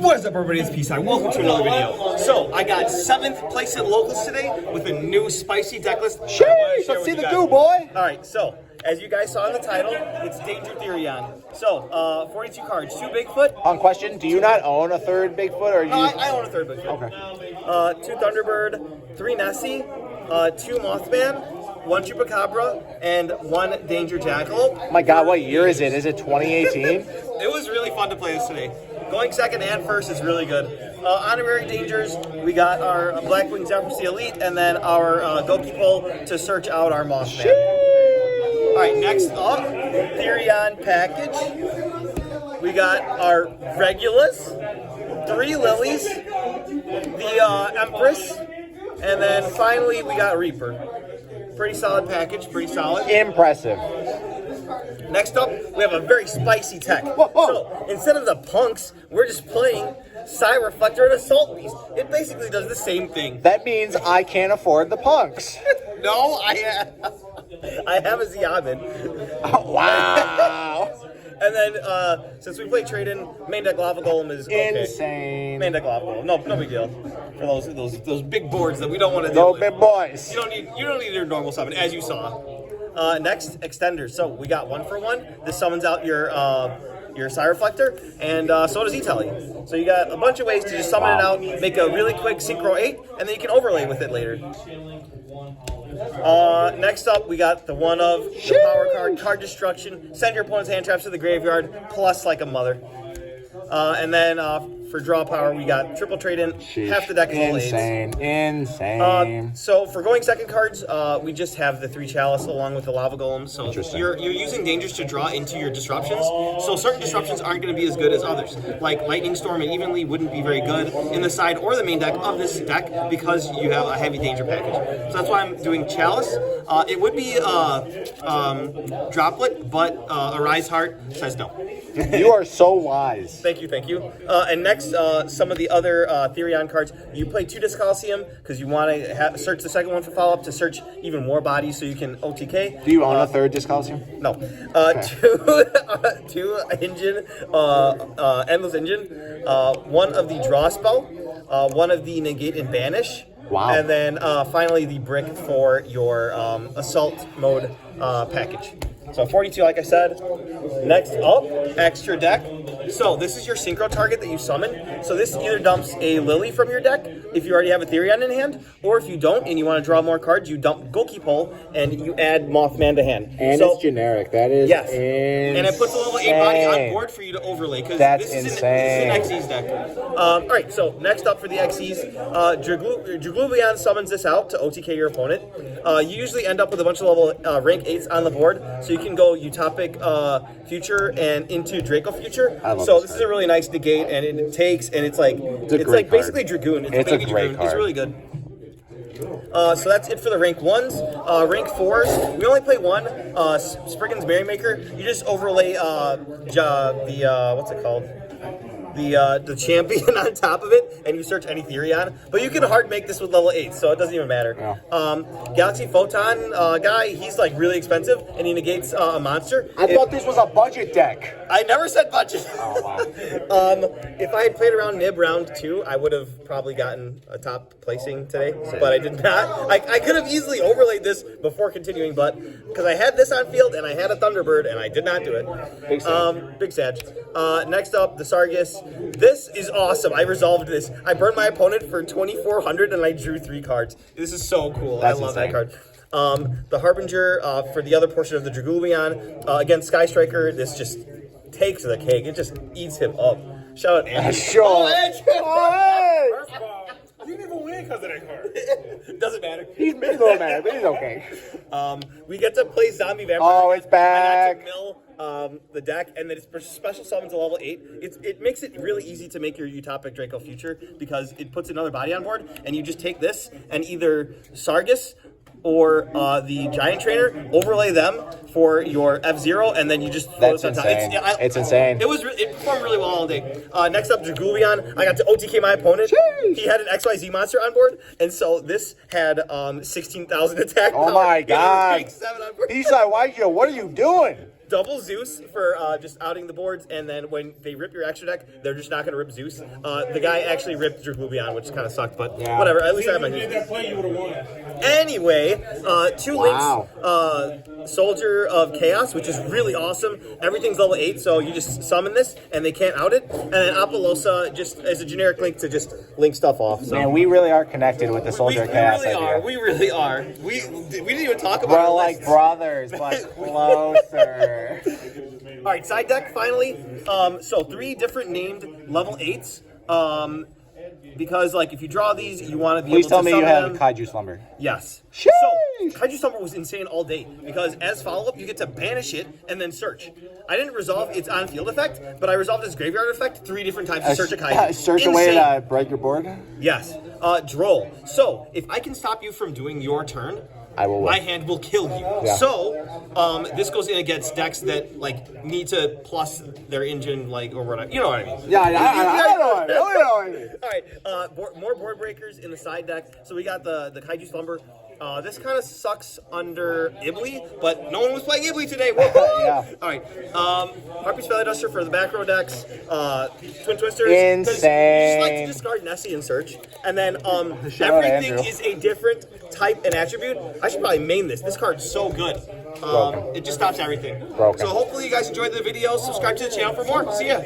What is up, everybody? It's Peace. Welcome to another video. So, I got 7th place at Locals today with a new spicy deck list. Sheesh, let's see the goo, boy. Alright, so, as you guys saw in the title, it's Danger Therion. So, 42 cards, 2 Bigfoot. On question, do you not own a third Bigfoot? Or you... I own a third Bigfoot. Okay. 2 Thunderbird, 3 Nessie, 2 Mothman, 1 Chupacabra, and 1 Danger Jackalope. My God, what year is it? Is it 2018? It was really fun to play this today. Going second and first is really good. Honorary dangers, we got our Blackwing Zephyr Elite, and then our Goalkeeper to search out our Mothman. Alright, next up, Therion package. We got our Regulus, 3 Lilies, the Empress, and then finally we got Reaper. Pretty solid package, pretty solid. Impressive. Next up, we have a very spicy tech. So, instead of the punks, we're just playing Psy Reflector and Assault Beast. It basically does the same thing. That means I can't afford the punks. No, I have a Ziabin. Oh, wow. And then, since we play trade-in, main deck Lava Golem is okay. Insane. Main deck Lava Golem, no big deal. For those big boards that we don't want to Those deal with. big boys. You don't need your normal summon, as you saw. Next, extenders. So we got 1 for 1. This summons out your Psy Reflector, and so does E-Telly. So you got a bunch of ways to just summon it out, make a really quick Synchro 8, and then you can overlay with it later. Next up, we got the one of the power card destruction. Send your opponent's hand traps to the graveyard, plus like a mother. And then for draw power, we got triple trade-in. Half the deck is all aids. Insane. So for going second cards, we just have the 3 Chalice along with the Lava Golem. So you're using dangers to draw into your disruptions. So certain disruptions aren't going to be as good as others. Like Lightning Storm and Evenly wouldn't be very good in the side or the main deck of this deck because you have a heavy danger package. So that's why I'm doing Chalice. It would be Droplet, but Arise Heart says no. You are so wise. Thank you. And next, some of the other Therion cards. You play 2 Disc Coliseum because you want to search the second one for follow-up to search even more bodies so you can OTK. Do you own a third Disc Coliseum? No. Okay. 2 Engine, Endless Engine, 1 of the Draw Spell, 1 of the Negate and Banish. Wow. And then finally the brick for your Assault mode package. So 42, like I said. Next up, extra deck. So this is your synchro target that you summon. So this either dumps a Lily from your deck if you already have a Therion in hand, or if you don't and you want to draw more cards, you dump Goalkeeper and you add Mothman to hand. And so, it's generic. That is insane. And it puts a level 8 body on board for you to overlay because this is an Xyz deck. All right, so next up for the Xyz, Draglubion summons this out to OTK your opponent. You usually end up with a bunch of level rank 8s on the board, so you can go Utopic Future and into Draco Future. So this is a really nice negate, and it takes, and it's like basically Dragoon. It's a baby Dragoon. It's really good. So that's it for the rank 1s. Rank 4s, we only play 1. Spriggan's Merrymaker. You just overlay what's it called? The champion on top of it, and you search any Therion. But you can hard make this with level 8, so it doesn't even matter. Yeah. Galaxy Photon guy, he's like really expensive, and he negates a monster. I thought this was a budget deck. I never said budget. Oh, wow. If I had played around Nib round 2, I would have probably gotten a top placing today, but I did not. I could have easily overlaid this before continuing, but because I had this on field and I had a Thunderbird, and I did not do it. Big sad. Next up, the Sargus. This is awesome. I resolved this. I burned my opponent for 2,400 and I drew 3 cards. This is so cool. I love that card. The Harbinger for the other portion of the Draglubion. Against Sky Striker, this just takes the cake. It just eats him up. Shout out Andrew. Sure. First of all, you didn't even win because of that card. Doesn't matter. He's a little mad, but he's okay. We get to play Zombie Vampire. Oh, it's back. I got to mill the deck, and then it's special summons to level 8. It makes it really easy to make your Utopic Draco Future because it puts another body on board, and you just take this and either Sargus or the Giant Trainer, overlay them for your F-Zero, and then you just throw this on top. It's insane. It performed really well all day. Next up, Draglubion. I got to OTK my opponent. Jeez. He had an XYZ monster on board, and so this had 16,000 attack power. Oh my God. Eastside, what are you doing? double Zeus for just outing the boards, and then when they rip your extra deck, they're just not going to rip Zeus. The guy actually ripped Draglubion, which kind of sucked, but whatever. At least I have my If you made that play, you would have won. Anyway, 2 links, Soldier of Chaos, which is really awesome. Everything's level 8, so you just summon this, and they can't out it. And then Apollosa just as a generic link to just link stuff off. So. Man, we really are connected with the Soldier of Chaos idea. We really are. We didn't even talk about We're our like list. brothers, but closer. All right, side deck finally. So 3 different named level 8s. Because like if you draw these, you want to be Please able tell to me summon you have them. Kaiju Slumber. Yes. Sheesh. So Kaiju Slumber was insane all day because as follow-up you get to banish it and then search. I didn't resolve its on-field effect, but I resolved its graveyard effect 3 different times to search a Kaiju. Search a way to break your board? Yes. Droll. So if I can stop you from doing your turn, I will win. my hand will kill you. Yeah. So, this goes in against decks that like need to plus their engine, like or whatever. You know what I mean? Yeah, I know what I mean. All right. More board breakers in the side deck. So we got the Kaiju Slumber. This kind of sucks under Ibly, but no one was playing Ibly today. Woo-hoo! Yeah. All right. Harpy's Valley Duster for the back row decks. Twin Twisters. 'Cause Insane. You just like to discard Nessie and search. And then everything Andrew. is a different type and attribute. I should probably main this. This card's so good. It just stops everything. Broken. So hopefully you guys enjoyed the video. Subscribe to the channel for more. See ya.